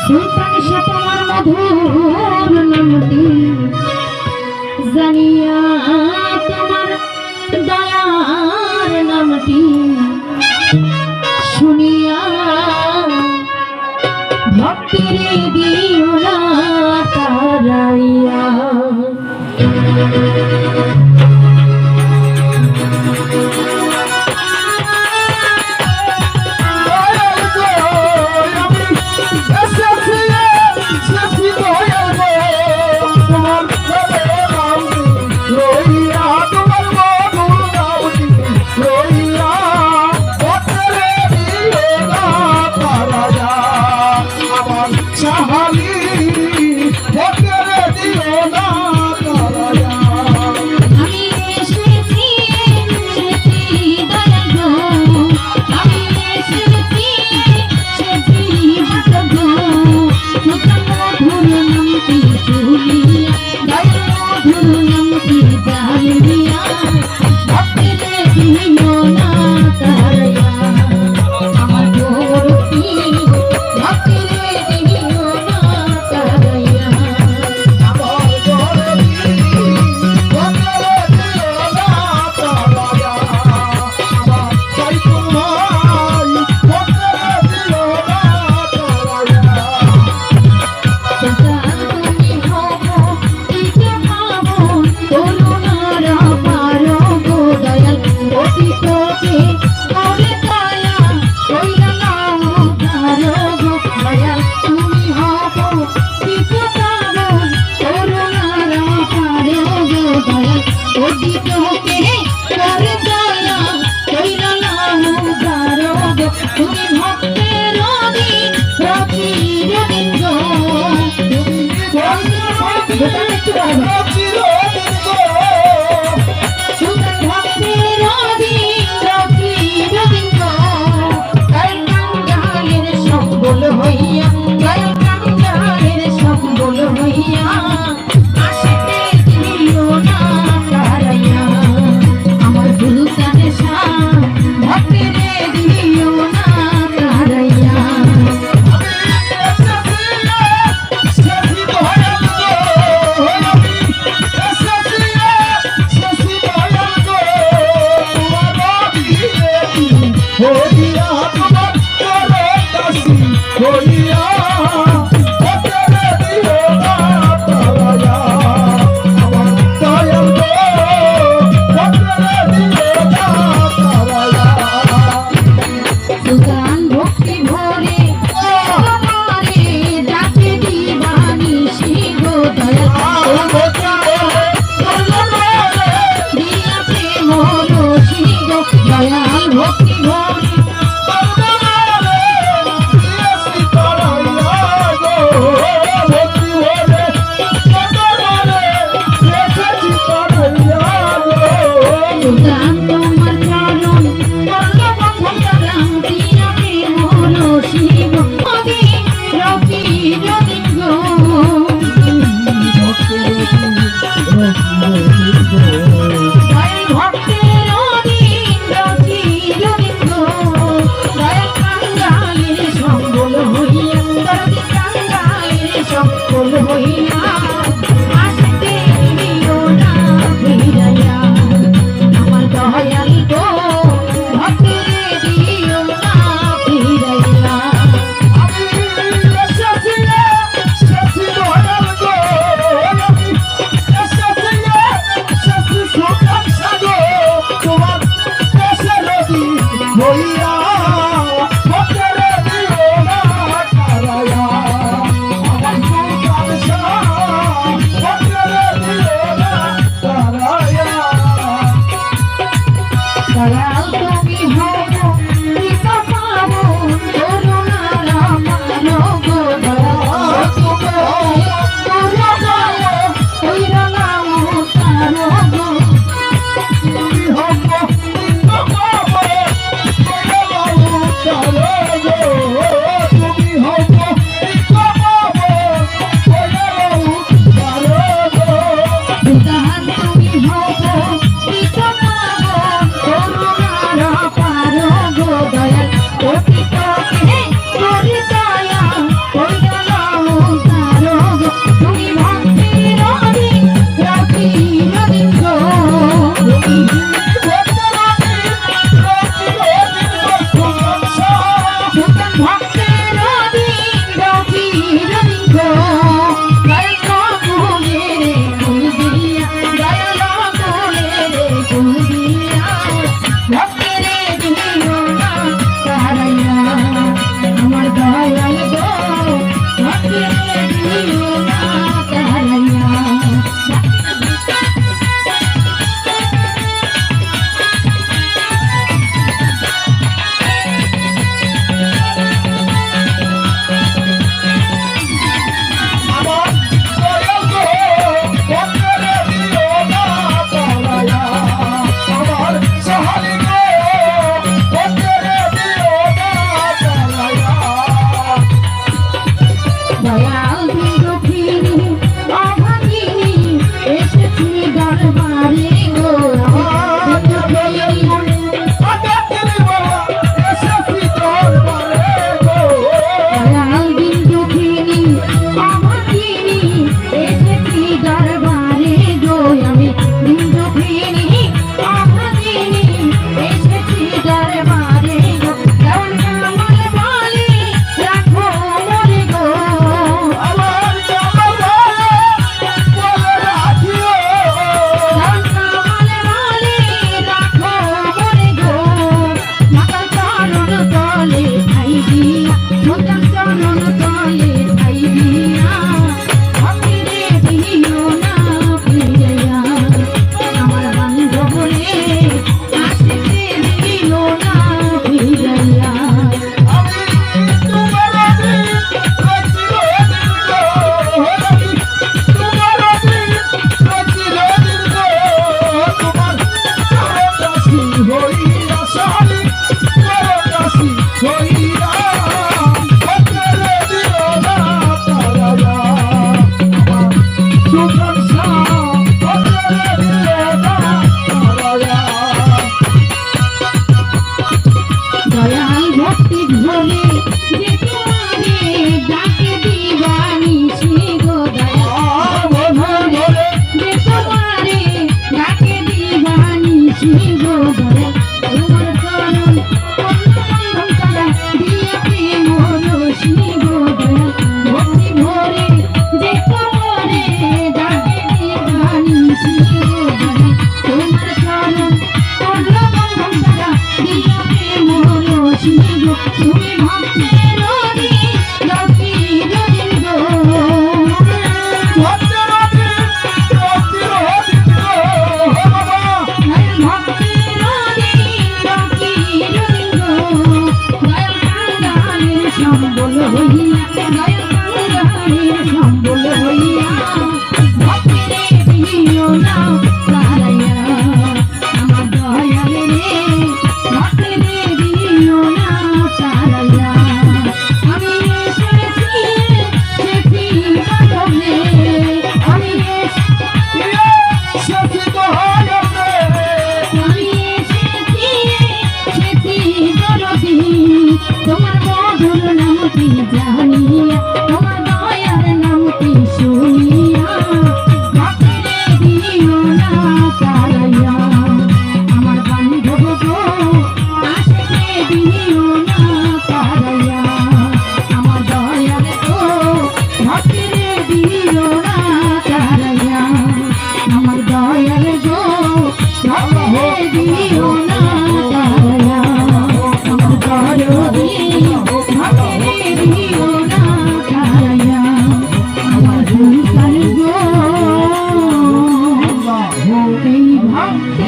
সুলতান সে তোমার মধুর নামটি জানিয়া তোমার দয়ার নামটি শুনিয়া ভক্তির দিও না তারাইয়া। ভোলে যে তোমারে ডাকে দিবানি সে গো দয়াল ভোলে যে তোমারে ডাকে দিবানি সে গো দয়াল তোমার চরণ বন্ধন করা দিয়া প্রেম রসি গো দয়াল ভক্তি ভরে যে তোমারে ডাকে দিবানি সে গো দয়াল তোমার চরণ বন্ধন করা দিয়া প্রেম রসি গো তুমি ভক্তের নদী লক্ষ্মী রবীন্দ্র সম্বল হইয়া দয়াল কাঙ্গালের সম্বল হইয়া ভক্তেরে দিও না তারাইয়া আমার দয়াল রে ভক্তেরে দিও না তারাইয়া আমি এসেছি সেটি বাঁধনে আমি সেটি দরদি তোমার মধুর নামটি জানিয়া তোমার দয়ার নামটি শুনিয়া ভক্তেরে দিও না তারাইয়া আমার বান্ধব গো আশিকে দিও না তারাইয়া আমার দয়ার গো ভক্তেরে দিও না তারাইয়া আমার দয়ার গো ভক্তেরে দিও না তারাইয়া আমার দয়ার ভক্তেরে দিও না তারাইয়া আমার ভক্তের গো এই ভক্ত